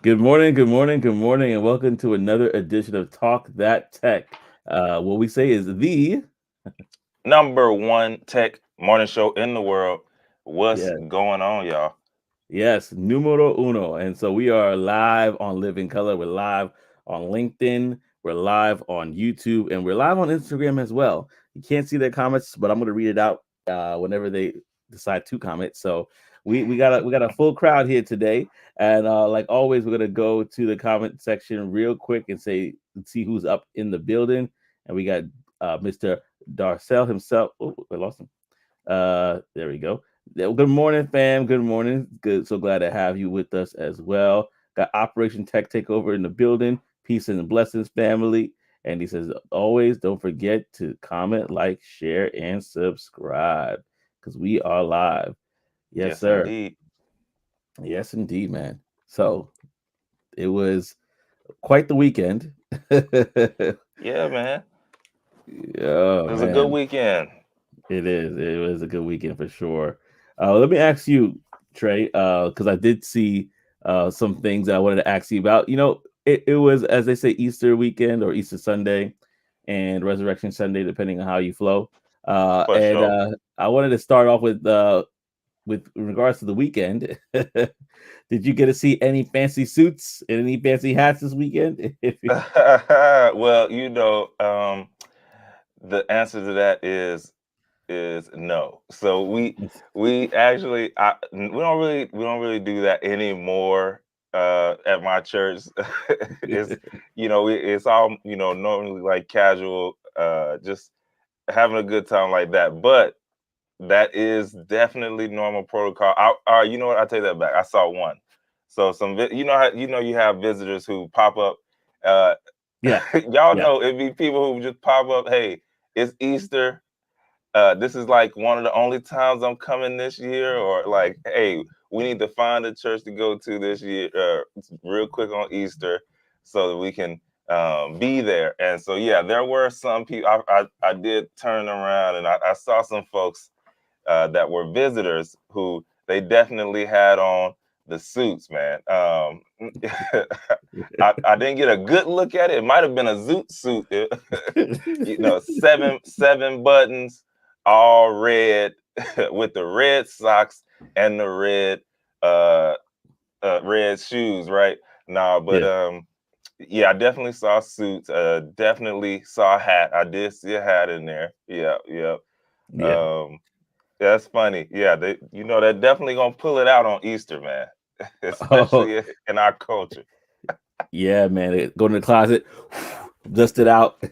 Good morning, good morning, good morning, and welcome to another edition of Talk That Tech. What we say is the Number one tech morning show in the world. What's yes, going on, y'all? yes, numero uno. And so we are live on Living Color. We're live on LinkedIn. We're live on YouTube, and we're live on Instagram as well. You can't see their comments, but I'm going to read it out whenever they decide to comment. So we got a full crowd here today, and like always, we're gonna go to the comment section real quick and see who's up in the building. And we got Mr. Darcel himself. Oh, I lost him. There we go. Yeah, well, good morning, fam. Good morning. Good. So glad to have you with us as well. Got Operation Tech Takeover in the building. Peace and blessings, family. And he says, always don't forget to comment, like, share, and subscribe because we are live. Yes, Yes, sir. indeed. Yes, indeed, man. So it was quite the weekend. Yeah, man. Oh It was a good man, weekend. it is. It was a good weekend for sure. Let me ask you, Trey, because I did see some things that I wanted to ask you about. It was, as they say, Easter weekend or Easter Sunday and Resurrection Sunday, depending on how you flow. For And sure. I wanted to start off with regards to the weekend. Did you get to see any fancy suits and any fancy hats this weekend? Well, the answer to that is no. So we actually we don't really do that anymore at my church. It's it's all normally like casual, just having a good time like that. But that is definitely normal protocol. You know what? I take that back. I saw one. So you have visitors who pop up. Uh, Yeah, y'all yeah, know it'd be people who just pop up. Hey, it's Easter. This is like one of the only times I'm coming this year, or like, hey, we need to find a church to go to this year, real quick on Easter, so that we can be there. And so, yeah, there were some people. I did turn around and I saw some folks that were visitors who they definitely had on the suits, man. I didn't get a good look at it. It might have been a zoot suit, seven buttons, all red, with the red socks and the uh, red shoes, right? Nah, but yeah, yeah, I definitely saw suits. Definitely saw a hat. I did see a hat in there. Yeah, yeah. yeah. Um, that's funny. Yeah, they're definitely gonna pull it out on Easter, man. Oh, Especially in our culture. yeah, man. Go to the closet, dust it out.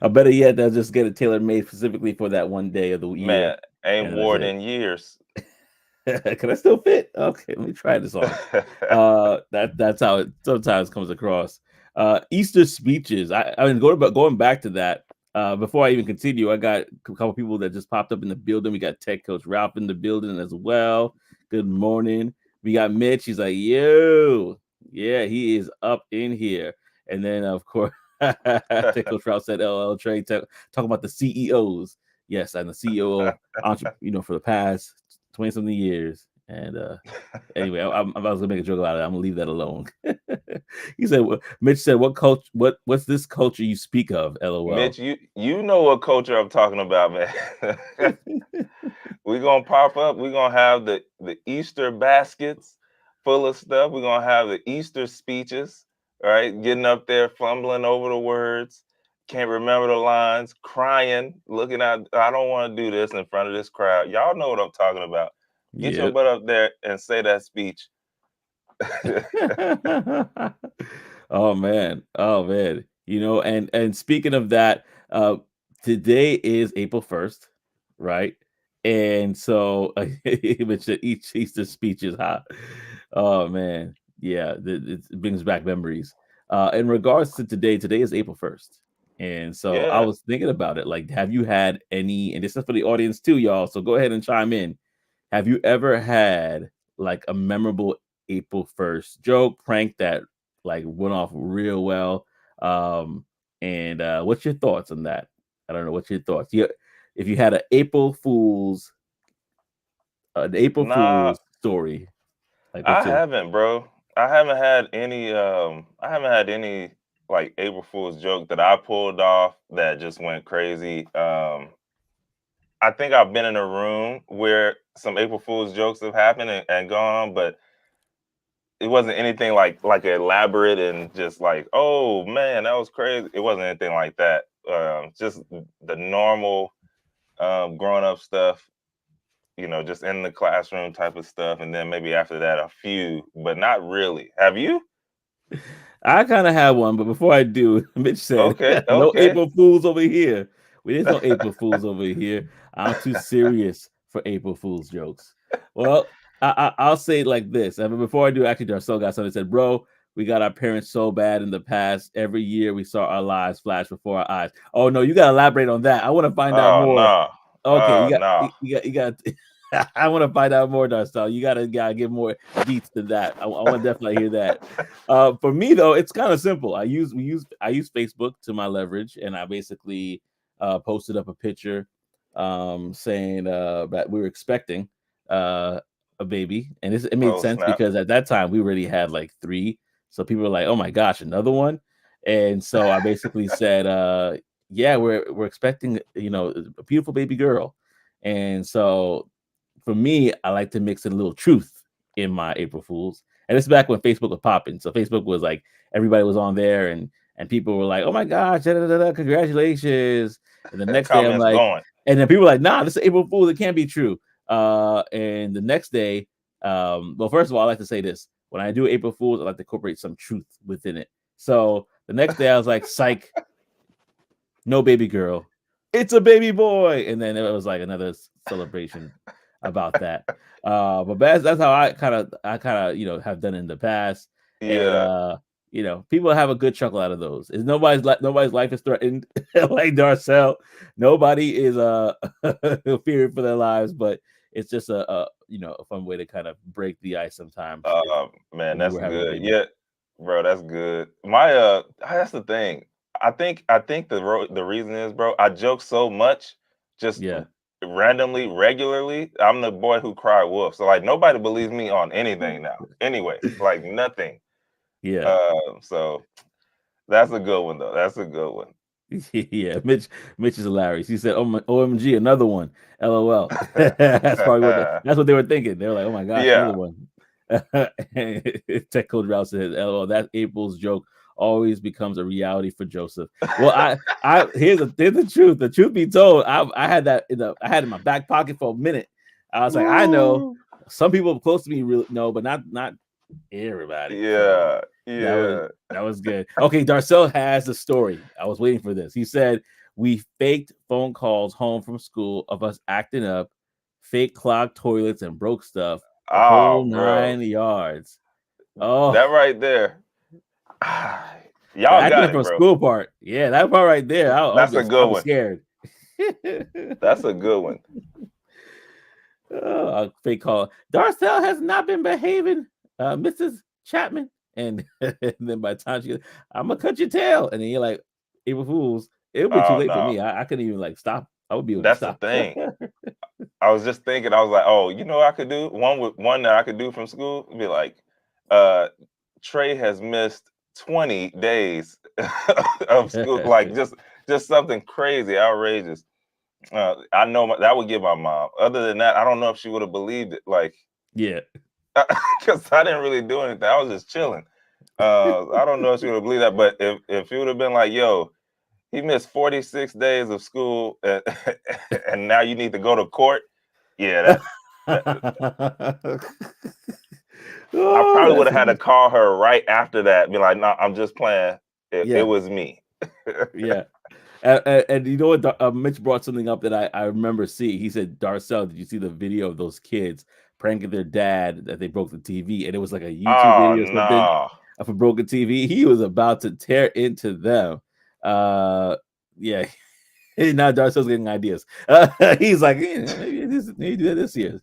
I better yet, they'll just get it tailor made specifically for that one day of the year, Man, ain't and that's wore it it. in years. Can I still fit? Okay, let me try this on. That's how it sometimes comes across. Easter speeches. I mean, going back to that. Before I even continue, I got a couple people that just popped up in the building. We got Tech Coach Ralph in the building as well. Good morning. We got Mitch. He's like, yo, yeah, he is up in here. And then of course, Tech Coach Ralph said, "LL Trey talk about the CEOs." Yes, I'm the CEO, for the past 20 something years. And anyway, I was gonna make a joke about it. I'm gonna leave that alone. He said, Mitch said, "What culture? What's this culture you speak of?" LOL. Mitch, you know what culture I'm talking about, man. We're gonna pop up. We're gonna have the Easter baskets full of stuff. We're gonna have the Easter speeches, right? Getting up there, fumbling over the words, can't remember the lines, crying, looking out. I don't want to do this in front of this crowd. Y'all know what I'm talking about. Get your Yep. butt up there and say that speech. Oh man. Oh man. And speaking of that, today is April 1st, right? And so he mentioned each Easter speech is hot. Oh man. Yeah, it brings back memories. In regards to today is April 1st. And so I Yeah. was thinking about it. Like, have you had any, and this is for the audience too, y'all. So go ahead and chime in. Have you ever had like a memorable April 1st joke, prank that like went off real well? And what's your thoughts on that? I don't know. What's your thoughts? If you had an April Nah, Fool's story, like I what's your haven't, bro. I haven't had any. I haven't had any like April Fool's joke that I pulled off that just went crazy. I think I've been in a room where some April Fool's jokes have happened and gone, but it wasn't anything like elaborate and just like, oh man, that was crazy. It wasn't anything like that. Just the normal grown up stuff, just in the classroom type of stuff, and then maybe after that a few, but not really. Have you? I kind of have one, but before I do, Mitch said, Okay, "No okay. April Fools over here. There's no April Fools over here. I'm too serious for April Fools jokes." Well, I'll say it like this. I mean, before I do, actually, Darcel got something that said, "Bro, we got our parents so bad in the past. Every year we saw our lives flash before our eyes." Oh no, you got to elaborate on that. I want to find out Oh more. no. Okay, Oh no. you got. I want to find out more, Darcel. You gotta give more deets than that. I want to definitely hear that. For me though, it's kind of simple. I use Facebook to my leverage, and I basically posted up a picture saying that we were expecting a baby, and it made Oh sense snap. because at that time we already had like three, so people were like, "Oh my gosh, another one!" And so I basically said, "Yeah, we're expecting a beautiful baby girl," and so for me, I like to mix in a little truth in my April Fools. And it's back when Facebook was popping. So Facebook was like everybody was on there and people were like, "Oh my gosh, da, da, da, da, congratulations!" And the next day, I'm Comments like, going. and then people were like, "Nah, this is April Fool's. It can't be true." And the next day, well, first of all, I like to say this: when I do April Fools, I like to incorporate some truth within it. So the next day, I was like, "Psych, no baby girl, it's a baby boy," and then it was like another celebration about that. But that's how I kind of have done in the past, and Yeah. people have a good chuckle out of those. Is nobody's life is threatened like Darcel. Nobody is fearing for their lives, but it's just a fun way to kind of break the ice sometimes if Man, you that's were having a good. baby. Yeah, bro, that's good. My that's the thing. I think the reason is, bro, I joke so much, just Yeah, randomly, regularly. I'm the boy who cried wolf. So like nobody believes me on anything now. Anyway, like nothing. yeah. So that's a good one though. That's a good one. Yeah, Mitch is hilarious. He said, "Oh my, OMG, another one." LOL. That's what they were thinking. They were like, "Oh my gosh, Yeah. another one." Tech Code Route says, "LOL, that April's joke always becomes a reality for Joseph." Well, here's the truth. The truth be told, I had that I had it in my back pocket for a minute. I was like, I know Woo. some people close to me really know, but not everybody. So Yeah. that was Yeah. that was good. Okay, Darcel has the story. I was waiting for this. He said we faked phone calls home from school of us acting up, fake clogged toilets and broke stuff, the whole Oh, bro. 9 yards. Oh, That right there. the Y'all acting got up it, from bro. school part. Yeah, that part right there. That's a I'll good be one. scared. That's a good one. Oh, fake call. Darcel has not been behaving, Mrs. Chapman. And, and then by the time I'm gonna cut your tail, and then you're like, April Fools. It would be too Oh late for no. me. I couldn't even like stop. I would be able to That's the stop. thing. I was just thinking, I was like, oh, you know what I could do? One that I could do from school, be like, uh, Trey has missed 20 days of school. Like just something crazy, outrageous. I know that would get my mom. Other than that, I don't know if she would have believed it. Like, Yeah. because I didn't really do anything. I was just chilling. I don't know if she would have believed that, but if she would have been like, "Yo, he missed 46 days of school, and, and now you need to go to court," yeah, that I Oh, probably would that's have had to call her right after that, be like, "No, I'm just playing. It yeah, was me." yeah. And you know what? Mitch brought something up that I remember seeing. He said, Darcel, did you see the video of those kids pranking their dad that they broke the TV? And it was like a YouTube Oh video or something no, of a broken TV. He was about to tear into them. Yeah. Now Darcel's getting ideas. He's like, maybe do that this year.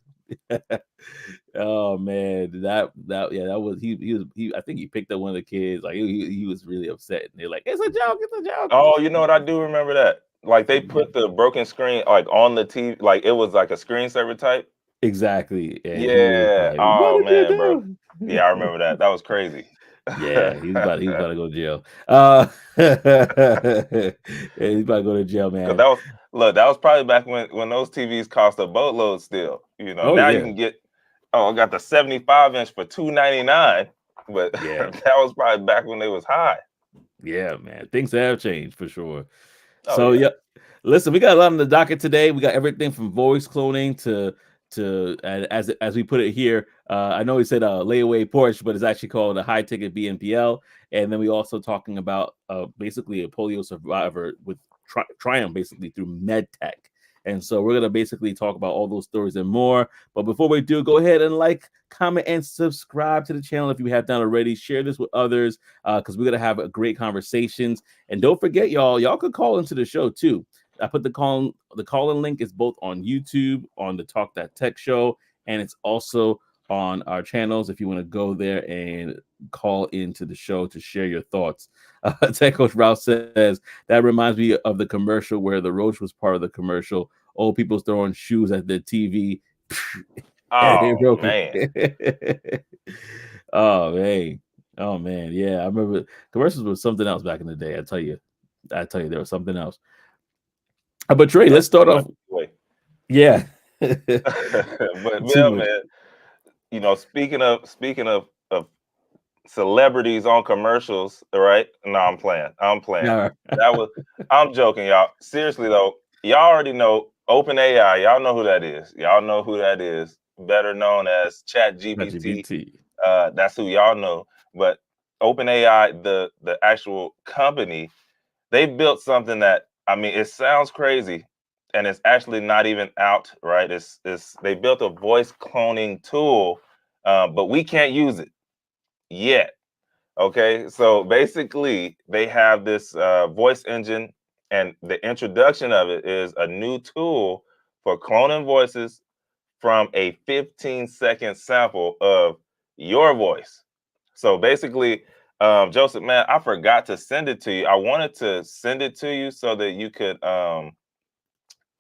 Oh man, that was he. I think he picked up one of the kids. Like he was really upset, and they're like, "It's a joke, it's a joke." oh, you know what? I do remember that. Like they put the broken screen like on the TV, like it was like a screensaver type. Exactly, and he was Yeah. like, "What Oh did you man, bro. do?" Yeah, I remember that. That was crazy. Yeah, he was about to go to jail. Yeah, he's about to go to jail, Cause man. that was probably back when those TVs cost a boatload still. Oh Now you yeah, can get, oh, I got the 75-inch for $299, but yeah, that was probably back when they was high. yeah, man. Things have changed for sure. Oh So yeah. yeah, listen, we got a lot on the docket today. We got everything from voice cloning to as we put it here. I know we said layaway Porsche, but it's actually called a high ticket BNPL. And then we also talking about basically a polio survivor with triumph basically through med tech. And so we're gonna basically talk about all those stories and more. But before we do, go ahead and like, comment, and subscribe to the channel if you have done already. Share this with others because we're gonna have a great conversations. And don't forget, y'all could call into the show too. I put the call-in link is both on YouTube on the Talk That Tech show, and it's also on our channels if you want to go there and call into the show to share your thoughts. Tech Coach Ralph says that reminds me of the commercial where the roach was part of the commercial. Old people throwing shoes at the TV. And it Oh broke man. it. Oh man. Oh man. Yeah, I remember commercials was something else back in the day. I tell you, there was something else. But Trey, let's start Something off. like way. Yeah. But Too yeah, much. man. Speaking of celebrities on commercials, right? No, I'm playing. I'm playing. All right. That was I'm joking, y'all. Seriously though, y'all already know OpenAI. Y'all know who that is. Y'all know who that is. Better known as ChatGPT. LGBT. That's who y'all know. But OpenAI, the actual company, they built something that, I mean, it sounds crazy, and it's actually not even out, right? It's they built a voice cloning tool, but we can't use it yet. Okay, so basically, they have this voice engine, and the introduction of it is a new tool for cloning voices from a 15-second sample of your voice. So basically, Joseph, man, I forgot to send it to you. I wanted to send it to you so that you could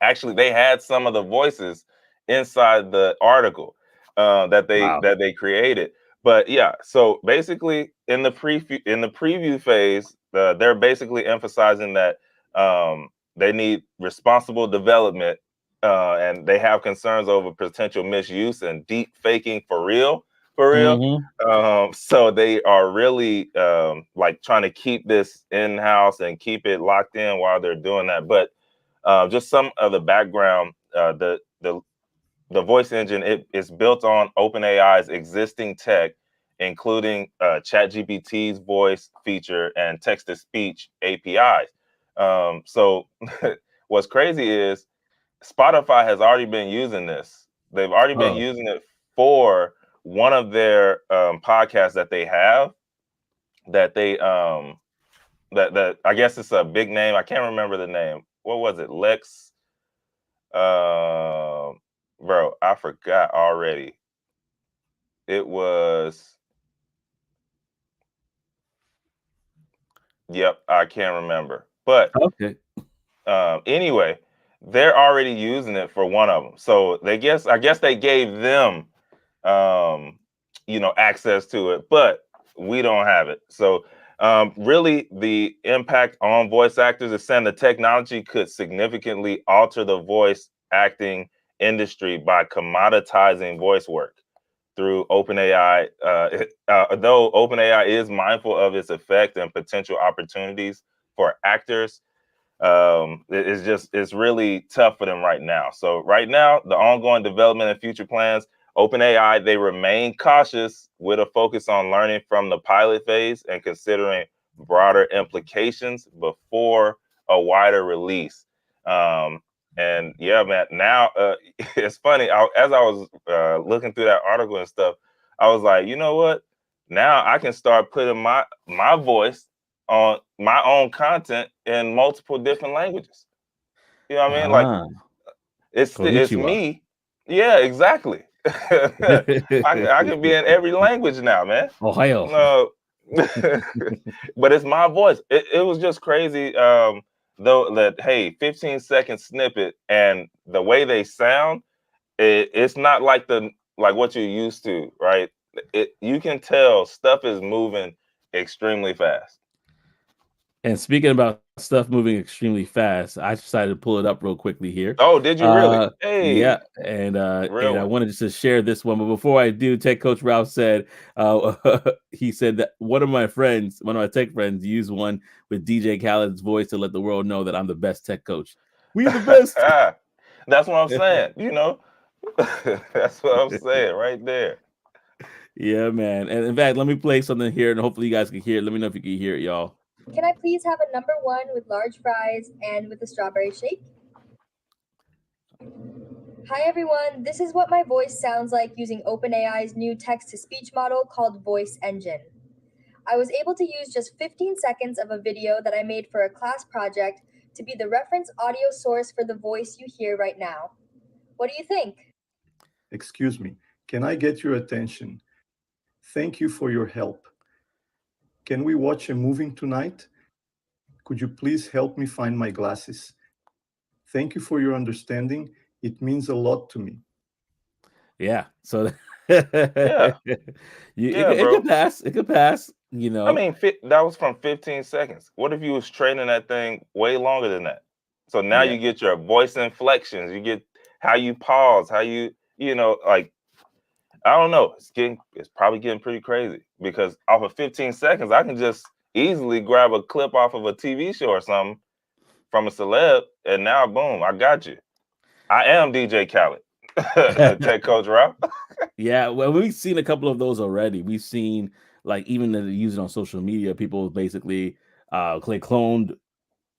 actually, they had some of the voices inside the article Wow. that they created. But yeah, so basically in the preview phase, they're basically emphasizing that they need responsible development, and they have concerns over potential misuse and deep faking for real, for real. Hmm. So they are really like trying to keep this in house and keep it locked in while they're doing that. But just some of the background. The voice engine is built on OpenAI's existing tech, including ChatGPT's voice feature and text to speech APIs. So what's crazy is Spotify has already been using this. They've already been Oh. using it for one of their podcasts that they have that they that I guess it's a big name. I can't remember the name. What was it? Lex. Um, Bro, I forgot already. It was. Yep, I can't remember. But Okay. anyway, they're already using it for one of them. So I guess they gave them um, access to it, but we don't have it. So, really, the impact on voice actors is saying the technology could significantly alter the voice acting industry by commoditizing voice work through OpenAI. Though OpenAI is mindful of its effect and potential opportunities for actors, it's really tough for them right now. So right now, the ongoing development and future plans, OpenAI, they remain cautious with a focus on learning from the pilot phase and considering broader implications before a wider release. Um, and yeah, man, now it's funny. As I was looking through that article and stuff, I was like, you know what? Now I can start putting my voice on my own content in multiple different languages. You know what I mean? Like Ah. it's Konnichiwa. me. Yeah, exactly. I can be in every language now, man. Ohio. No, but it's my voice. It was just crazy. Though that, hey, 15-second snippet and the way they sound, it's not like what you're used to, right? You can tell stuff is moving extremely fast. And speaking about stuff moving extremely fast, I decided to pull it up real quickly here. Oh, did you really? Yeah, Hey, and real I one. wanted just to share this one, but before I do, Tech Coach Ralph said he said that one of my tech friends, used one with DJ Khaled's voice to let the world know that I'm the best tech coach. We the best. That's what I'm saying. That's what I'm saying right there. Yeah, man. And in fact, let me play something here, and hopefully you guys can hear it. Let me know if you can hear it, y'all. Can I please have a number one with large fries and with a strawberry shake? Hi everyone, this is what my voice sounds like using OpenAI's new text to speech model called Voice Engine. I was able to use just 15 seconds of a video that I made for a class project to be the reference audio source for the voice you hear right now. What do you think? Excuse me, can I get your attention? Thank you for your help. Can we watch a movie tonight? Could you please help me find my glasses? Thank you for your understanding. It means a lot to me. Yeah. So Yeah, yeah, it could bro. pass. It could pass, I mean, that was from 15 seconds. What if you was training that thing way longer than that? So now Yeah. you get your voice inflections, you get how you pause, how like I don't know. It's probably getting pretty crazy because off of 15 seconds, I can just easily grab a clip off of a TV show or something from a celeb, and now boom, I got you. I am DJ Khaled, Tech Coach Ralph. Yeah, well, we've seen a couple of those already. We've seen like even that they use it on social media. People basically cloned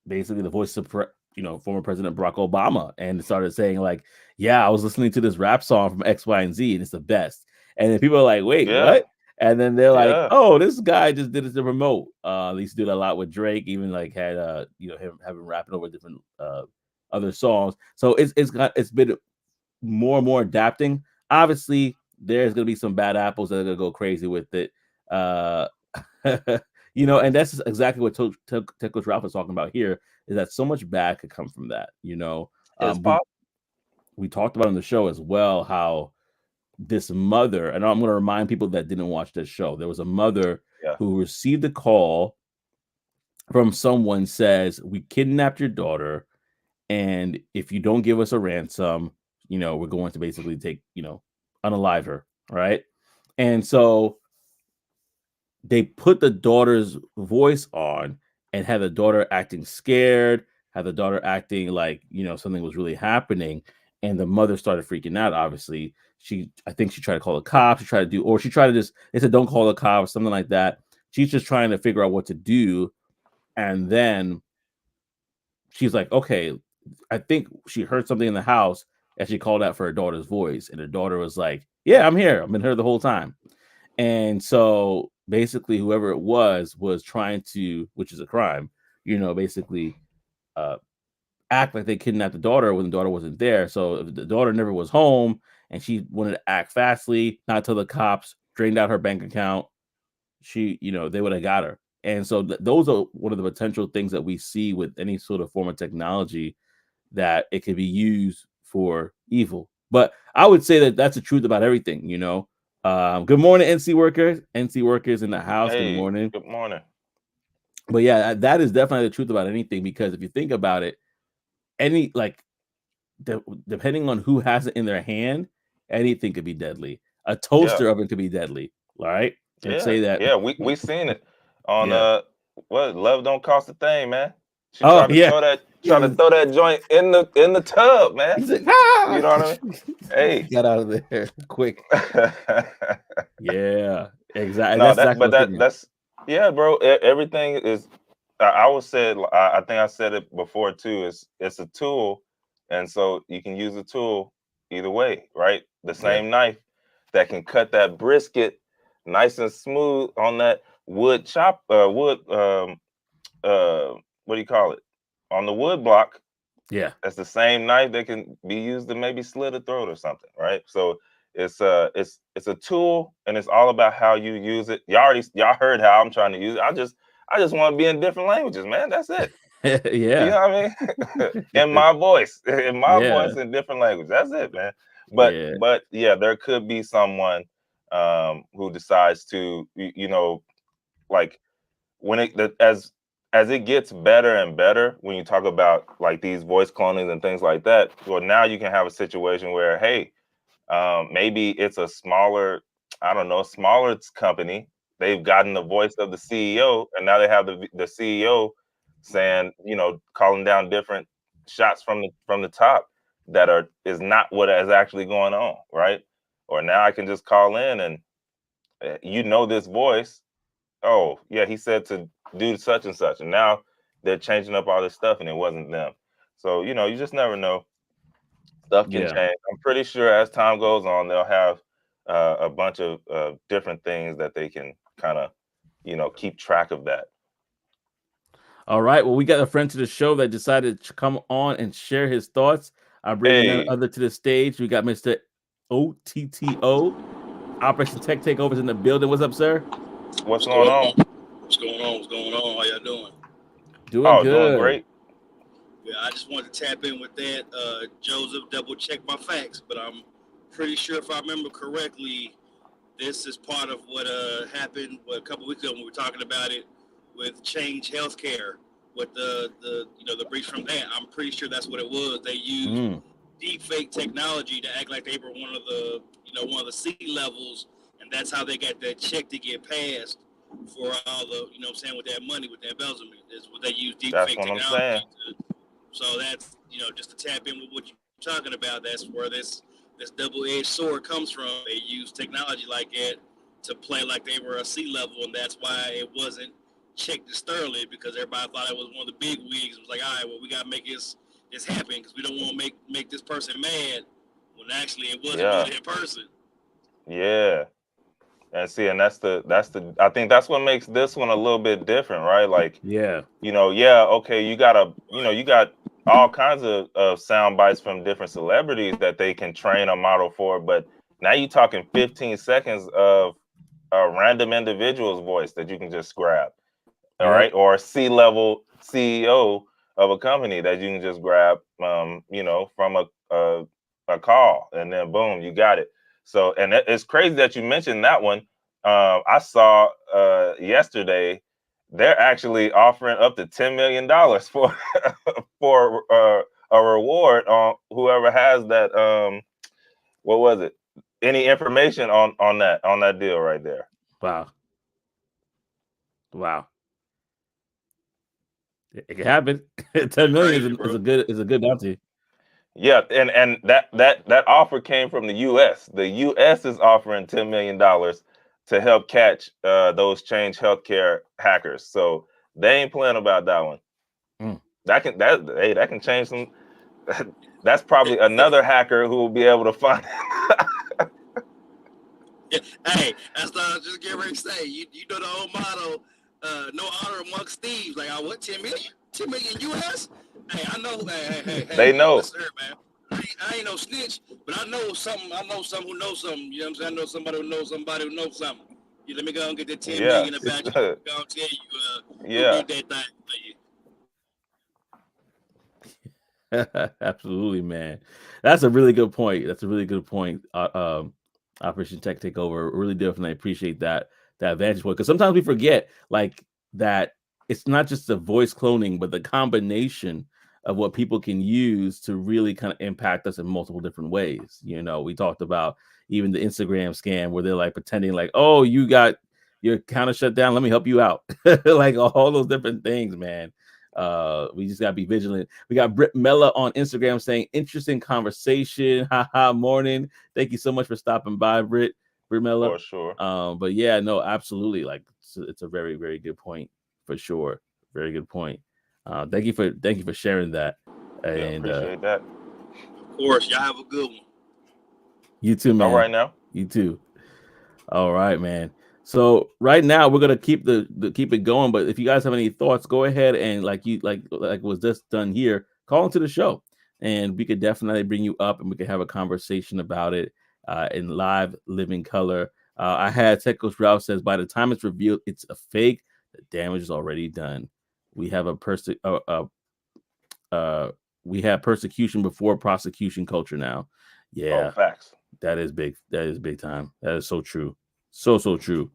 basically the voice of former President Barack Obama, and started saying like, "Yeah, I was listening to this rap song from X, Y, and Z, and it's the best." And then people are like, "Wait, Yeah, what?" And then they're like, yeah, "Oh, this guy just did it to promote." They used to do that a lot with Drake, even like had him having rapping over different other songs. So it's been more and more adapting. Obviously, there's gonna be some bad apples that are gonna go crazy with it. Uh, and that's exactly what Tech Coach Ralph is talking about here. Is that so much bad could come from that? it's We possible. we talked about on the show as well how this mother, and I'm going to remind people that didn't watch this show. There was a mother Yeah, who received a call from someone says, "We kidnapped your daughter, and if you don't give us a ransom, we're going to basically unalive her." Right. And so they put the daughter's voice on and had the daughter acting scared, had the daughter acting like, something was really happening. And the mother started freaking out, obviously. I think she tried to call the cops, she tried to they said, don't call the cops, something like that. She's just trying to figure out what to do. And then she's like, okay, I think she heard something in the house, and she called out for her daughter's voice. And her daughter was like, yeah, I'm here. I've been here the whole time. And so basically, whoever it was trying to, which is a crime, basically uh, act like they kidnapped the daughter when the daughter wasn't there. So if the daughter never was home and she wanted to act fastly, not tell the cops, drained out her bank account, they would have got her. And so those are one of the potential things that we see with any sort of form of technology, that it can be used for evil. But I would say that that's the truth about everything. Good morning, NC workers. NC workers in the house. Good hey, morning. good morning. But yeah, that is definitely the truth about anything, because if you think about it, any like depending on who has it in their hand, anything could be deadly. A Yeah, toaster oven could be deadly. All right. Let's yeah, say that. yeah. We seen it on Yeah. what love don't cost a thing, man. She Oh tried to yeah. throw that Yeah. joint in the tub, man. He's like, ah! You know what I mean? Hey. Got out of there quick. Yeah. Exactly. No, That's exactly what I'm thinking. that's yeah, bro. Everything is. I would say. I think I said it before too. It's a tool, and so you can use a tool either way, right? The Yeah. same knife that can cut that brisket nice and smooth on that wood what do you call it, on the wood block. Yeah. That's the same knife that can be used to maybe slit a throat or something, right? So it's a tool, and it's all about how you use it. Y'all heard how I'm trying to use it. I just want to be in different languages, man. That's it. You Yeah. know what I mean? In my voice, in my Yeah. voice, in different language. That's it, man. But Yeah. but yeah, there could be someone who decides to, like when as it gets better and better, when you talk about like these voice clonings and things like that, well, now you can have a situation where, hey, maybe it's a smaller company. They've gotten the voice of the CEO, and now they have the CEO saying, calling down different shots from the top that is not what is actually going on, right? Or now I can just call in and this voice. Oh, yeah, he said to do such and such, and now they're changing up all this stuff, and it wasn't them. So you just never know. Stuff can change. I'm pretty sure as time goes on, they'll have a bunch of different things that they can kind of, keep track of that. All right. Well, we got a friend to the show that decided to come on and share his thoughts. I'm bringing none other to the stage. We got Mr. OTTO, Operation Tech Takeovers in the building. What's up, sir? What's going on? What's going on? How y'all doing? Doing good. Doing great. Yeah, I just wanted to tap in with that. Joseph, double check my facts, but I'm pretty sure if I remember correctly, this is part of what happened a couple weeks ago when we were talking about it with Change Healthcare, with the breach from that. I'm pretty sure that's what it was. They used deep fake technology to act like they were one of the C levels, and that's how they got that check to get passed for all the with that money, with that embezzlement. Is what they use deep fake technology to. So that's just to tap in with what you're talking about. That's where this double-edged sword comes from. They use technology like that to play like they were a C level, and that's why it wasn't checked thoroughly, because everybody thought it was one of the big wigs. It was like, all right, well, we gotta make this happen because we don't want to make this person mad, when actually it wasn't really that person. Yeah. And see, and that's the I think that's what makes this one a little bit different, right? Like, okay, you got all kinds of sound bites from different celebrities that they can train a model for, but now you're talking 15 seconds of a random individual's voice that you can just grab, all right? Or a C-level CEO of a company that you can just grab, from a call, and then boom, you got it. So, and it's crazy that you mentioned that one. I saw yesterday they're actually offering up to $10 million for for a reward on whoever has that. What was it? Any information on that deal right there? Wow. It can happen. 10 million is a good bounty. Yeah, and that offer came from the U.S. The U.S. is offering $10 million to help catch those Change Healthcare hackers. So they ain't playing about that one. That can change some. That's probably another hacker who will be able to find. Hey, that's what I was just getting ready to say. You know the old motto, no honor amongst thieves. Like, what, 10 million? 10 million US? Hey, I know. Hey. They know. Listen here, man. I ain't no snitch, but I know something. I know someone who knows something. You know what I'm saying? I know somebody who knows somebody who knows something. Let me go and get that 10 million about you. I'm gonna tell you, who did that thing for you. Absolutely, man. That's a really good point. Operation Tech Takeover. Really definitely appreciate that vantage point, because sometimes we forget like that it's not just the voice cloning, but the combination of what people can use to really kind of impact us in multiple different ways. We talked about even the Instagram scam where they're like pretending like, oh, you got your account shut down, let me help you out. Like all those different things, man. We just gotta be vigilant. We got Britt Mella on Instagram saying, interesting conversation. Haha, morning. Thank you so much for stopping by, Britt Mella. For sure. But yeah, no, absolutely. Like it's a very, very good point for sure. Very good point. Thank you for sharing that. And appreciate that. Of course, y'all have a good one. You too, man. All right now. You too. All right, man. So right now we're gonna keep it going. But if you guys have any thoughts, go ahead and like was just done here, call into the show, and we could definitely bring you up and we could have a conversation about it in live living color. I had Tech Coach Ralph says, by the time it's revealed it's a fake, the damage is already done. We have we have persecution before prosecution culture now. Yeah. Oh, facts. That is big. That is big time. That is so true. So true,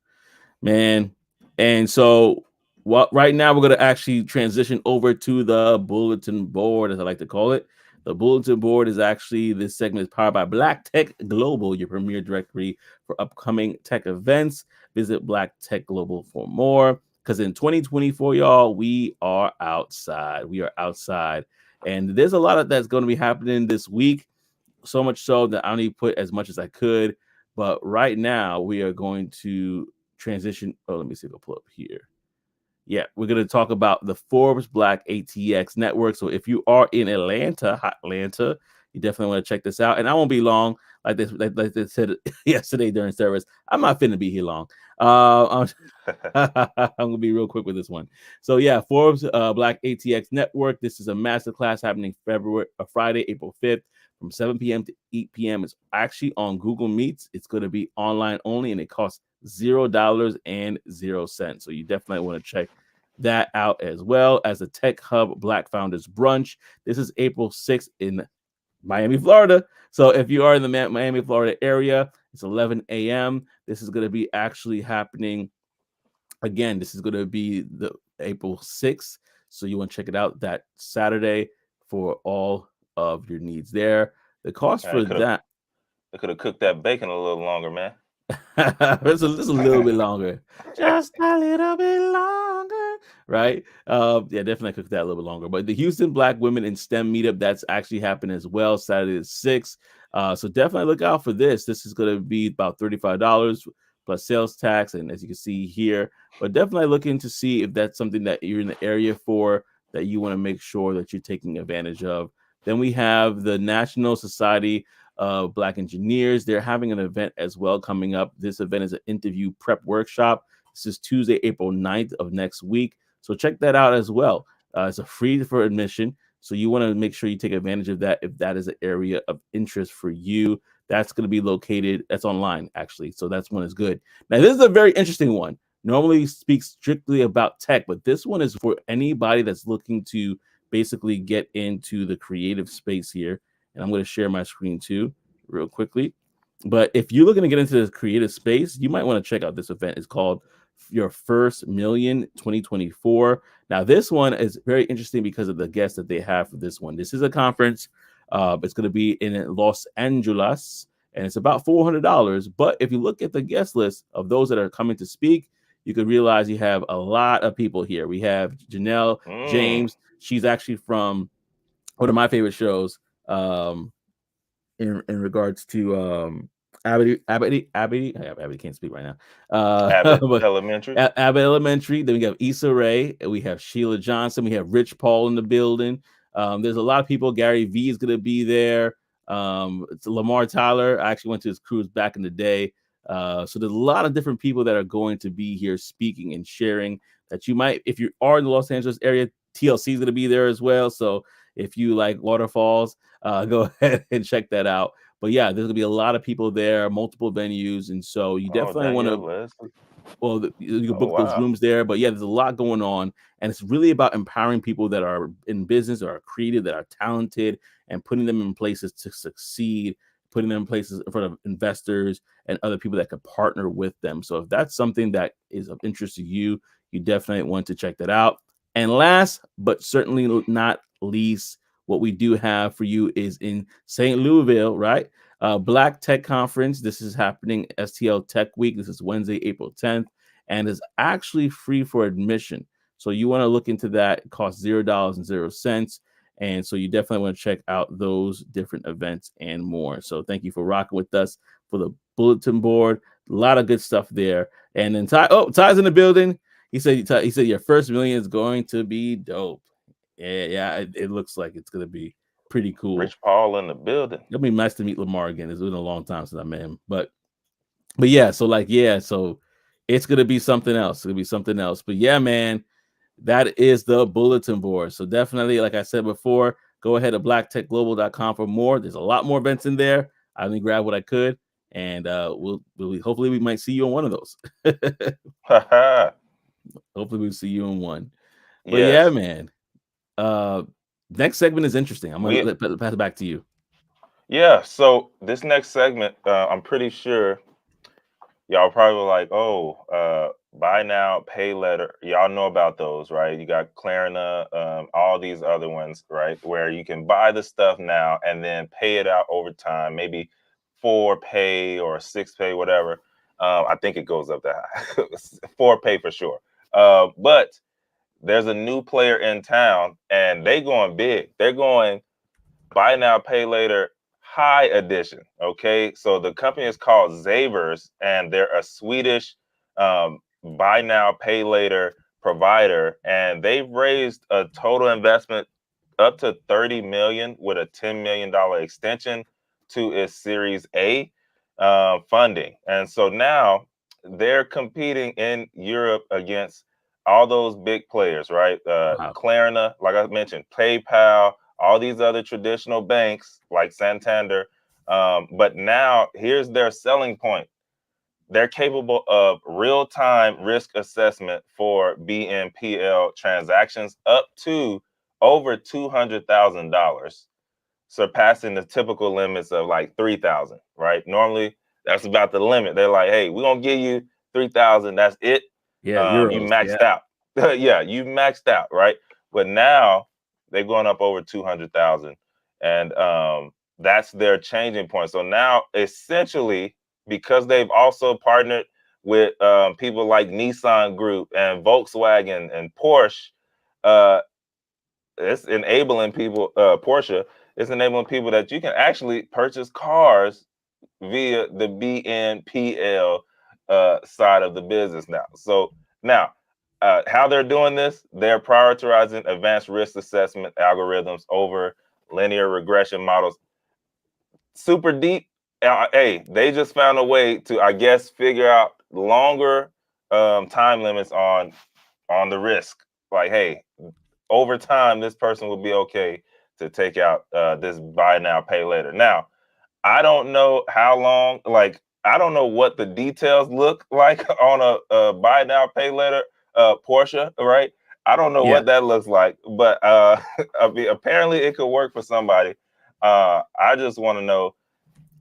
man. And so, what right now we're gonna actually transition over to the bulletin board, as I like to call it. The bulletin board is actually this segment is powered by Black Tech Global, your premier directory for upcoming tech events. Visit Black Tech Global for more. Because in 2024, y'all, we are outside. We are outside, and there's a lot of that's going to be happening this week. So much so that I only put as much as I could. But right now, we are going to transition. Oh, let me see if I'll pull up here. Yeah, we're going to talk about the Forbes Black ATX network. So if you are in Atlanta, hot Atlanta, you definitely want to check this out. And I won't be long, like they said yesterday during service. I'm not finna be here long. I'm gonna be real quick with this one. So yeah, Forbes Black ATX Network. This is a masterclass happening Friday, April 5th from 7 p.m. to 8 p.m. It's actually on Google Meets. It's going to be online only, and it costs $0.00. So you definitely want to check that out, as well as the Tech Hub Black Founders Brunch. This is April 6th in Miami, Florida. So if you are in the Miami, Florida area, it's 11 a.m. This is going to be actually happening. Again, this is going to be the April 6th. So you want to check it out that Saturday for all of your needs there. The cost for that. They could have cooked that bacon a little longer, man. It's a little bit longer. Just a little bit longer. Right? Yeah, definitely cook that a little bit longer. But the Houston Black Women in STEM meetup, that's actually happening as well, Saturday the 6th. So definitely look out for this. This is going to be about $35 plus sales tax. And as you can see here, but definitely looking to see if that's something that you're in the area for, that you want to make sure that you're taking advantage of. Then we have the National Society of Black Engineers. They're having an event as well coming up. This event is an interview prep workshop. This is Tuesday, April 9th of next week. So check that out as well. It's a free for admission. So you want to make sure you take advantage of that if that is an area of interest for you. That's going to be located, that's online actually. So that's one is good. Now, this is a very interesting one. Normally speaks strictly about tech, but this one is for anybody that's looking to basically get into the creative space here. And I'm going to share my screen too real quickly. But if you're looking to get into the creative space, you might want to check out this event. It's called Your First Million 2024. Now, this one is very interesting because of the guests that they have for this one. This is a conference. It's going to be in Los Angeles, and it's about $400. But if you look at the guest list of those that are coming to speak, you could realize you have a lot of people here. We have Janelle James. She's actually from one of my favorite shows, in regards to Abbott can't speak right now. Abbott Elementary. Abbott Elementary. Then we have Issa Rae. We have Sheila Johnson. We have Rich Paul in the building. There's a lot of people. Gary V is going to be there. It's Lamar Tyler. I actually went to his cruise back in the day. So there's a lot of different people that are going to be here speaking and sharing that you might, if you are in the Los Angeles area, TLC is going to be there as well. So if you like waterfalls, go ahead and check that out. But yeah, there's gonna be a lot of people there, multiple venues, and so you definitely want to. Well, you can book those rooms there. But yeah, there's a lot going on, and it's really about empowering people that are in business or are creative, that are talented, and putting them in places to succeed, putting them in places in front of investors and other people that could partner with them. So if that's something that is of interest to you, you definitely want to check that out. And last, but certainly not least, what we do have for you is in St. Louisville, right? Black Tech Conference. This is happening STL Tech Week. This is Wednesday, April 10th, and is actually free for admission. So you want to look into that. It costs $0.00. And so you definitely want to check out those different events and more. So thank you for rocking with us for the bulletin board. A lot of good stuff there. And then Ty's in the building. He said your first million is going to be dope. Yeah, it looks like it's gonna be pretty cool. Rich Paul in the building. It'll be nice to meet Lamar again. It's been a long time since I met him, but yeah. So it's gonna be something else. It's gonna be something else. But yeah, man, that is the bulletin board. So definitely, like I said before, go ahead to blacktechglobal.com for more. There's a lot more events in there. I only grabbed what I could, and we'll hopefully we might see you on one of those. Hopefully we'll see you in one. But yeah, man. Next segment is interesting. I'm gonna pass it back to you. Yeah. So this next segment, I'm pretty sure y'all probably like, oh, buy now, pay later. Y'all know about those, right? You got Klarna, all these other ones, right? Where you can buy the stuff now and then pay it out over time, maybe 4 pay or 6 pay, whatever. I think it goes up that high. 4 pay for sure. But there's a new player in town and they going big. They're going buy now, pay later, high edition. Okay, so the company is called Zavers, and they're a Swedish buy now, pay later provider, and they've raised a total investment up to 30 million with a $10 million extension to its Series A funding, and so now they're competing in Europe against all those big players, right? Wow. Klarna, like I mentioned, PayPal, all these other traditional banks like Santander. But now here's their selling point. They're capable of real-time risk assessment for BNPL transactions up to over $200,000, surpassing the typical limits of like 3,000, right? Normally that's about the limit. They're like, hey, we're gonna give you 3,000, that's it. Yeah, You euros. maxed out. Yeah, you maxed out, right? But now they're going up over 200,000, and that's their changing point. So now, essentially, because they've also partnered with people like Nissan Group and Volkswagen and Porsche, uh, it's enabling people. Porsche is enabling people that you can actually purchase cars via the BNPL side of the business now. So now, how they're doing this, they're prioritizing advanced risk assessment algorithms over linear regression models. Super deep. Hey, they just found a way to, I guess, figure out longer time limits on the risk. Like, hey, over time, this person will be okay to take out this buy now, pay later. Now, I don't know how long, like, I don't know what the details look like on a buy now, pay later Porsche, right? I don't know Yeah. what that looks like, but I mean, apparently it could work for somebody. I just want to know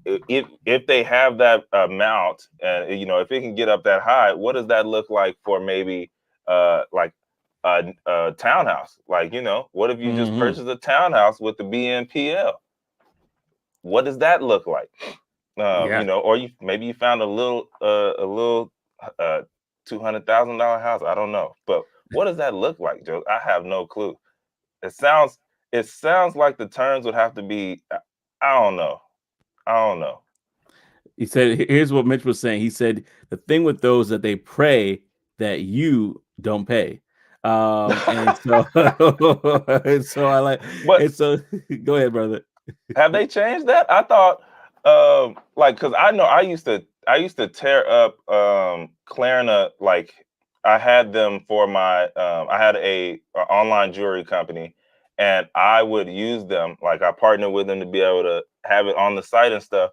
if they have that amount, and if it can get up that high, what does that look like for maybe like a townhouse? Like, what if you just purchase a townhouse with the BNPL? What does that look like? Yeah. Or maybe you found a little $200,000 house. I don't know, but what does that look like, Joe? I have no clue. It sounds like the terms would have to be. I don't know. He said, here's what Mitch was saying. He said the thing with those that they pray that you don't pay. And so and so I like But and so go ahead, brother. have they changed that? I thought, like, because I know I used to tear up Klarna. Like, I had them for my, I had a online jewelry company, and I would use them. Like, I partnered with them to be able to have it on the site and stuff.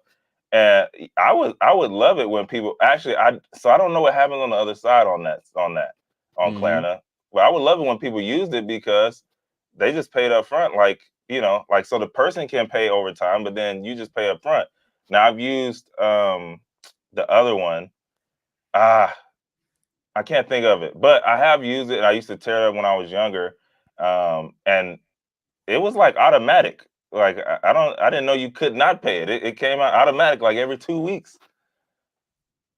And I would love it when people actually, so I don't know what happens on the other side on Klarna, but I would love it when people used it because they just paid up front, like, like, so the person can pay over time, but then you just pay up front. Now I've used the other one. I can't think of it, but I have used it. I used to tear it up when I was younger. And it was like automatic. Like, I didn't know you could not pay it. It came out automatic like every 2 weeks.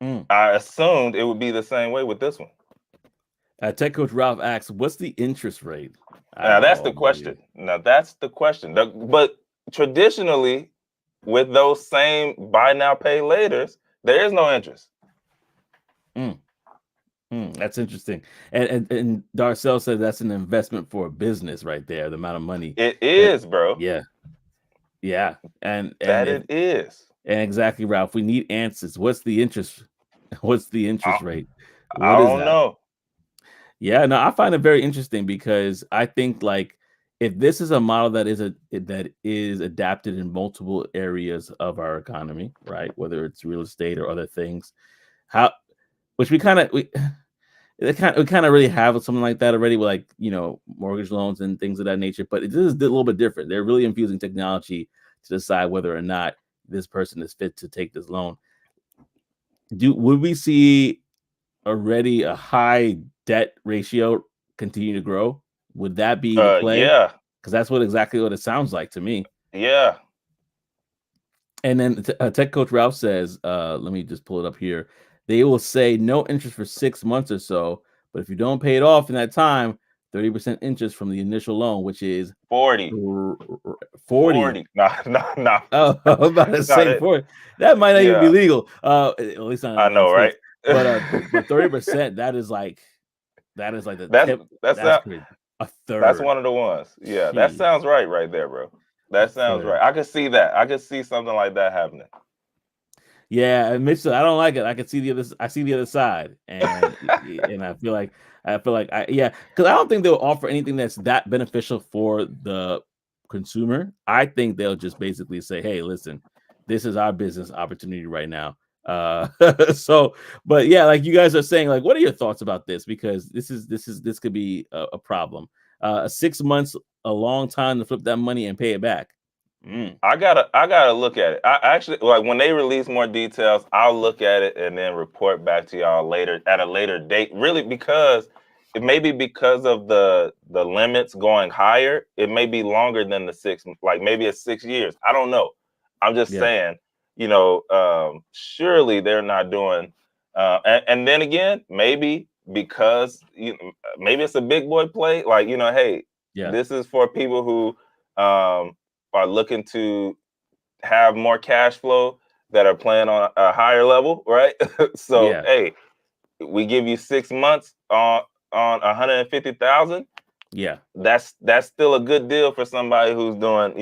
I assumed it would be the same way with this one. Tech Coach Ralph asks, what's the interest rate? Now that's the question. But traditionally, with those same buy now, pay laters, there is no interest. That's interesting. And Darcel said that's an investment for a business right there. The amount of money it is, bro. Yeah, and it is. And exactly, Ralph. We need answers. What's the interest? What's the interest rate? I don't know. Yeah, no, I find it very interesting because I think, like, if this is a model that is adapted in multiple areas of our economy, right? Whether it's real estate or other things, we kind of really have something like that already with, like, mortgage loans and things of that nature. But it is a little bit different. They're really infusing technology to decide whether or not this person is fit to take this loan. Would we see already a high debt ratio continue to grow? Would that be the play? Yeah. Because that's exactly what it sounds like to me. Yeah. And then Tech Coach Ralph says, let me just pull it up here. They will say no interest for 6 months or so, but if you don't pay it off in that time, 30% interest from the initial loan, which is 40. 40. No. Oh, I'm about to say 40. That might not even be legal. At least not in I the know, United States. right? But 30%, that is like the tip. That's crazy. A third. That's one of the ones. Yeah, that sounds right there, bro. That sounds right. I could see that. I could see something like that happening. Yeah, Mitchell, I don't like it. I can see the other. I see the other side, and and I feel like because I don't think they'll offer anything that's that beneficial for the consumer. I think they'll just basically say, "Hey, listen, this is our business opportunity right now." But yeah, like you guys are saying, like, what are your thoughts about this? Because this could be a problem. 6 months, a long time to flip that money and pay it back. I gotta look at it. I actually, like, when they release more details, I'll look at it and then report back to y'all later at a later date. Really, because it may be because of the limits going higher. It may be longer than the 6, like maybe it's 6 years. I don't know. I'm just saying, surely they're not doing. And then again, maybe because maybe it's a big boy play. Like, hey, this is for people who are looking to have more cash flow, that are playing on a higher level, right? So hey, we give you 6 months on 150,000. Yeah, that's still a good deal for somebody who's doing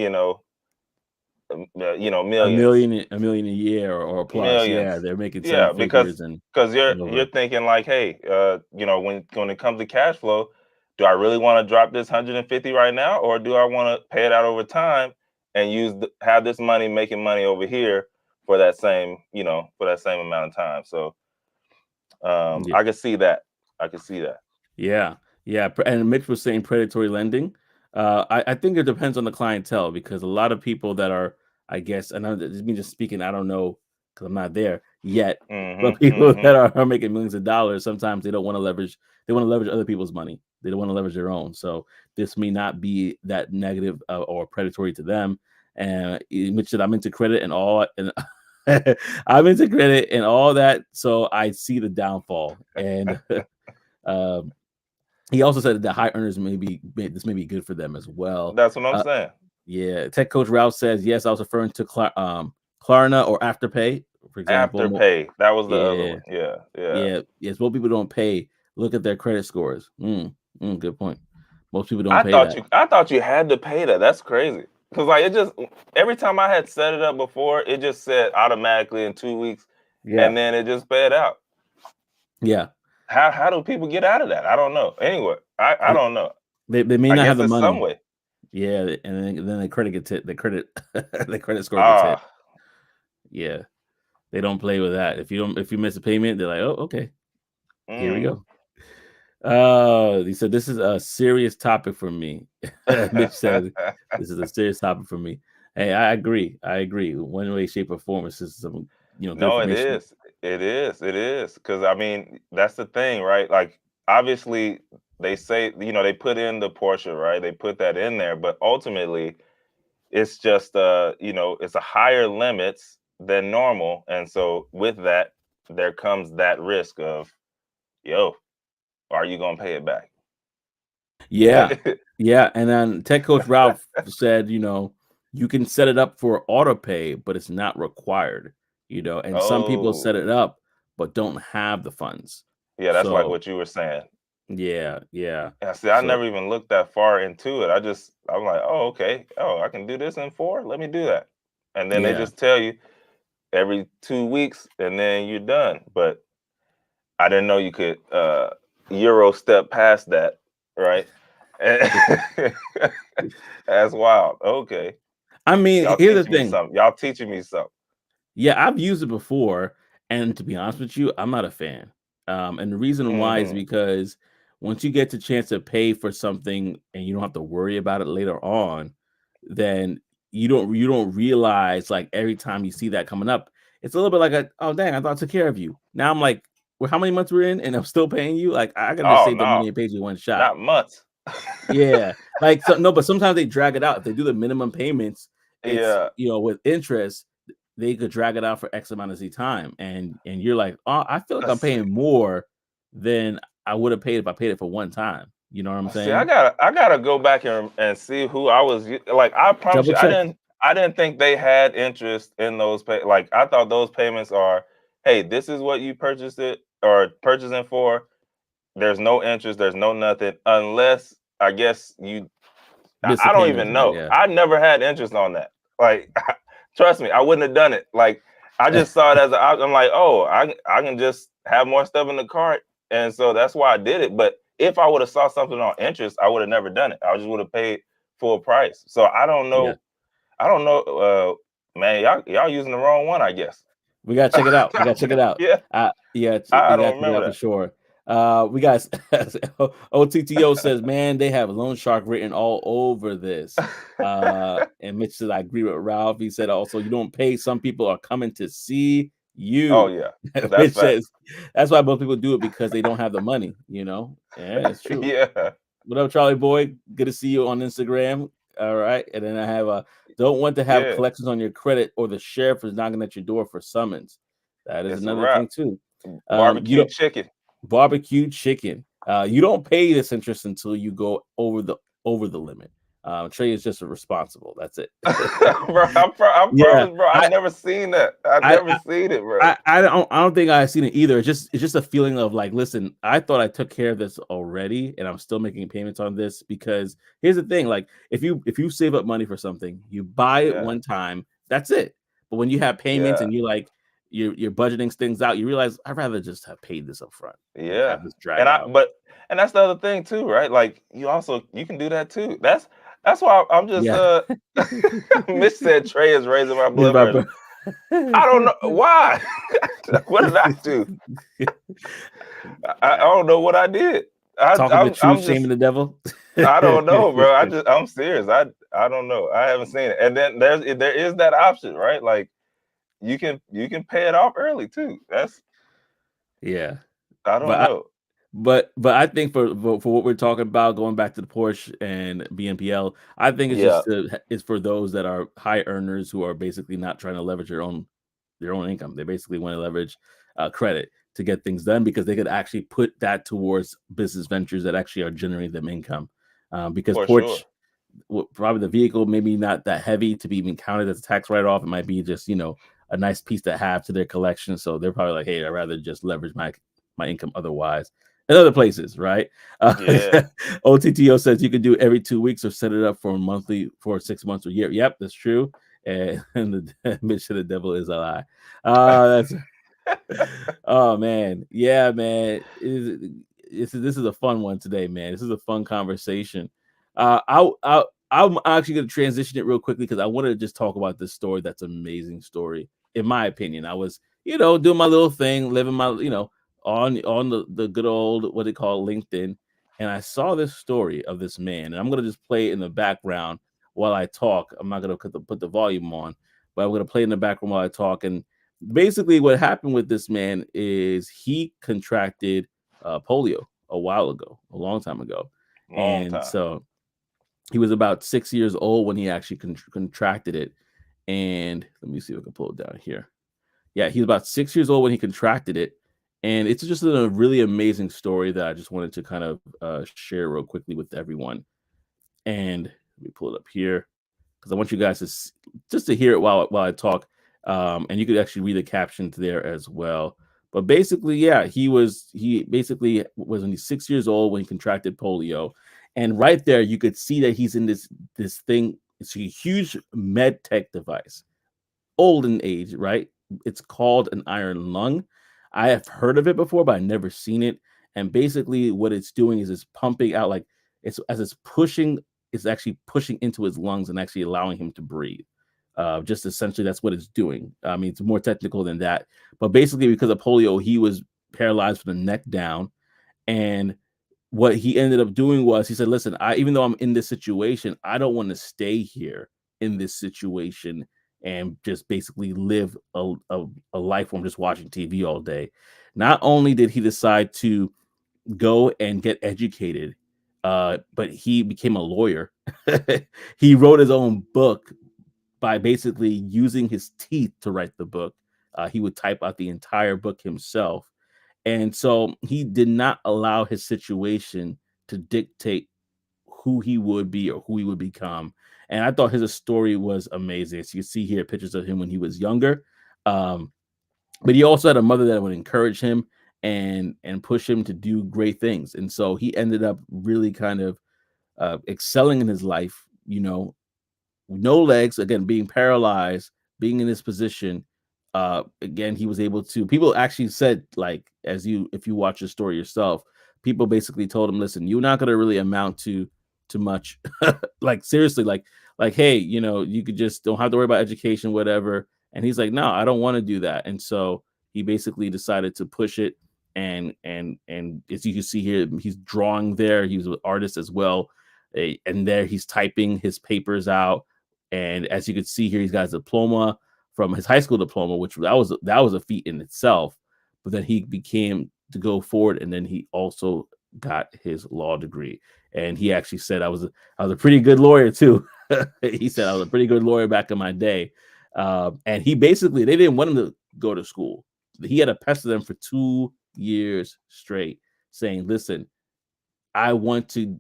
millions, a million a year or plus. Millions. Yeah, they're making seven figures, because you're thinking like, hey, when it comes to cash flow, do I really want to drop this 150 right now, or do I want to pay it out over time and have this money making money over here for that same amount of time? So I can see that. Yeah. And Mitch was saying predatory lending. I think it depends on the clientele, because a lot of people that are, I guess, and this is me just speaking, I don't know because I'm not there yet, but people that are making millions of dollars, sometimes they don't want to leverage. They want to leverage other people's money. They don't want to leverage their own. So this may not be that negative or predatory to them. And Mitch said, I'm into credit and all, and I'm into credit and all that. So I see the downfall. And he also said that high earners may be good for them as well. That's what I'm saying. Yeah. Tech Coach Ralph says, yes, I was referring to Klarna or Afterpay, for example. Afterpay. That was the other one. Yeah. Yes. Most people don't pay. Look at their credit scores. Good point. Most people don't pay that. I thought you had to pay that. That's crazy. Because like it just, every time I had set it up before, it just said automatically in 2 weeks. Yeah. And then it just paid out. Yeah. How do people get out of that? I don't know. Anyway, I don't know. They may not have the money. Some way. Yeah, and then the credit gets hit. The credit score gets hit. Yeah, they don't play with that. If you miss a payment, they're like, oh, okay, here we go. He said this is a serious topic for me. Mitch said this is a serious topic for me. Hey, I agree. One way, shape, or form, this is some No, it is. Because I mean, that's the thing, right? Like, obviously, they say they put in the Porsche, right? They put that in there, but ultimately, it's just it's a higher limits than normal, and so with that, there comes that risk of, are you gonna pay it back? Yeah. And then Tech Coach Ralph said, you can set it up for auto pay, but it's not required. And some people set it up but don't have the funds. Yeah, that's like what you were saying. Yeah. See, I never even looked that far into it. I'm like, oh, okay. Oh, I can do this in 4. Let me do that. And then they just tell you every 2 weeks, and then you're done. But I didn't know you could Euro step past that, right? That's wild. Okay. I mean, here's the thing. Y'all teaching me something. Yeah, I've used it before, and to be honest with you, I'm not a fan. And the reason why is because once you get the chance to pay for something and you don't have to worry about it later on, then you don't realize, like, every time you see that coming up, it's a little bit like oh dang, I thought I took care of you. Now I'm like, well, how many months we're in and I'm still paying you? Like, I gotta just Oh save the money no, and pay you one shot. not months. Yeah, like, so no, but sometimes they drag it out. If they do the minimum payments, it's, Yeah. with interest, they could drag it out for X amount of time, and you're like, oh, I feel like I'm See, paying more than I would have paid if I paid it for one time. You know what I'm see, I saying? gotta go back and see who I was like. I promise Double you, check. I didn't think they had interest in those like I thought those payments are, hey, this is what you purchased it or purchasing for. There's no interest, there's no nothing, unless I guess Miss a I don't payment or even something. know. Yeah, I never had interest on that. Like, trust me, I wouldn't have done it. Like, I just saw it as I'm like, oh, I can just have more stuff in the cart, and so that's why I did it. But if I would have saw something on interest, I would have never done it. I just would have paid full price. So I don't yeah. know. I don't know. Man, y'all using the wrong one, I guess. We gotta check it out. We gotta check it out. Yeah, Yeah, I we gotta don't check it remember out for that. sure. We got OTTO says, man, they have loan shark written all over this. And Mitch said, I agree with Ralph. He said also, you don't pay. Some people are coming to see Oh you. yeah, that's Mitch facts. says that's why most people do it, because they don't have the money. Yeah, it's true. Yeah, What up, Charlie boy? Good to see you on Instagram. All right. And then I have don't want to have yeah, collections on your credit, or the sheriff is knocking at your door for summons. That is it's a another wrap. thing too. You Barbecue don't chicken. barbecue chicken. You don't pay this interest until you go over the limit. Trey is just responsible. That's it. Bro, I Yeah. promise, bro. I've never seen that. I've I, never seen it, bro. I don't think I've seen it either. It's just a feeling of like, listen, I thought I took care of this already, and I'm still making payments on this. Because here's the thing: like, if you save up money for something, you buy it Yeah, one time, that's it. But when you have payments yeah, and you're budgeting things out, you realize I'd rather just have paid this up front than yeah. have this drag out. And that's the other thing too, right? Like you can do that too. That's why I'm just Yeah. Mitch said Trey is raising my Here's blood my pressure. I don't know why. What did I do? I don't know what I did. Talking the truth, I'm just shaming the devil. I don't know, bro. I'm serious. I don't know. I haven't seen it. And then there is that option, right? Like you can pay it off early too. Yeah, I don't but know. but I think for what we're talking about, going back to the Porsche and BNPL, I think Yeah, it's for those that are high earners who are basically not trying to leverage their own income. They basically want to leverage credit to get things done, because they could actually put that towards business ventures that actually are generating them income. Because for sure. Porsche, probably the vehicle maybe not that heavy to be even counted as a tax write-off. It might be just a nice piece to have to their collection. So they're probably like, hey, I'd rather just leverage my income otherwise in other places, right? Yeah. OTTO says you can do it every 2 weeks or set it up for monthly for 6 months or year. Yep, that's true. And the mission of the devil is a lie. That's oh man, yeah, man. This is a fun one today, man. This is a fun conversation. I'm actually going to transition it real quickly, because I wanted to just talk about this story. That's an amazing story, in my opinion. I was, doing my little thing, living my, on the good old, what they call LinkedIn, and I saw this story of this man, and I'm going to just play it in the background while I talk. I'm not going to put the volume on, but I'm going to play in the background while I talk. And basically, what happened with this man is he contracted polio a while ago, a long time ago, Long and time. so he was about 6 years old when he actually contracted it. And let me see if I can pull it down here. Yeah, he was about 6 years old when he contracted it. And it's just a really amazing story that I just wanted to kind of share real quickly with everyone. And let me pull it up here, because I want you guys just to hear it while I talk. And you could actually read the captions there as well. But basically, yeah, he basically was when he's 6 years old when he contracted polio. And right there, you could see that he's in this thing. It's a huge med tech device, old in age, right? It's called an iron lung. I have heard of it before, but I've never seen it. And basically, what it's doing is it's pumping out, like, it's actually pushing into his lungs and actually allowing him to breathe. Just essentially, that's what it's doing. I mean, it's more technical than that, but basically, because of polio, he was paralyzed from the neck down. And what he ended up doing was he said, listen, even though I'm in this situation, I don't want to stay here in this situation and just basically live a life where I'm just watching TV all day. Not only did he decide to go and get educated, but he became a lawyer. He wrote his own book by basically using his teeth to write the book. He would type out the entire book himself. And so he did not allow his situation to dictate who he would be or who he would become. And I thought his story was amazing. As you can see here, pictures of him when he was younger. Um, but he also had a mother that would encourage him and push him to do great things. And so he ended up really kind of excelling in his life, no legs, again, being paralyzed, being in this position. Again, he was able to, people actually said, like, if you watch the story yourself, people basically told him, listen, you're not going to really amount to much. Like, seriously, like, hey, you could just don't have to worry about education, whatever. And he's like, no, I don't want to do that. And so he basically decided to push it. And as you can see here, he's drawing there. He was an artist as well. And there he's typing his papers out. And as you can see here, he's got his diploma from his high school diploma, which that was a feat in itself. But then he became to go forward, and then he also got his law degree. And he actually said, I was a pretty good lawyer too. He said I was a pretty good lawyer back in my day. And he basically, they didn't want him to go to school. He had to pester them for 2 years straight, saying, listen, I want to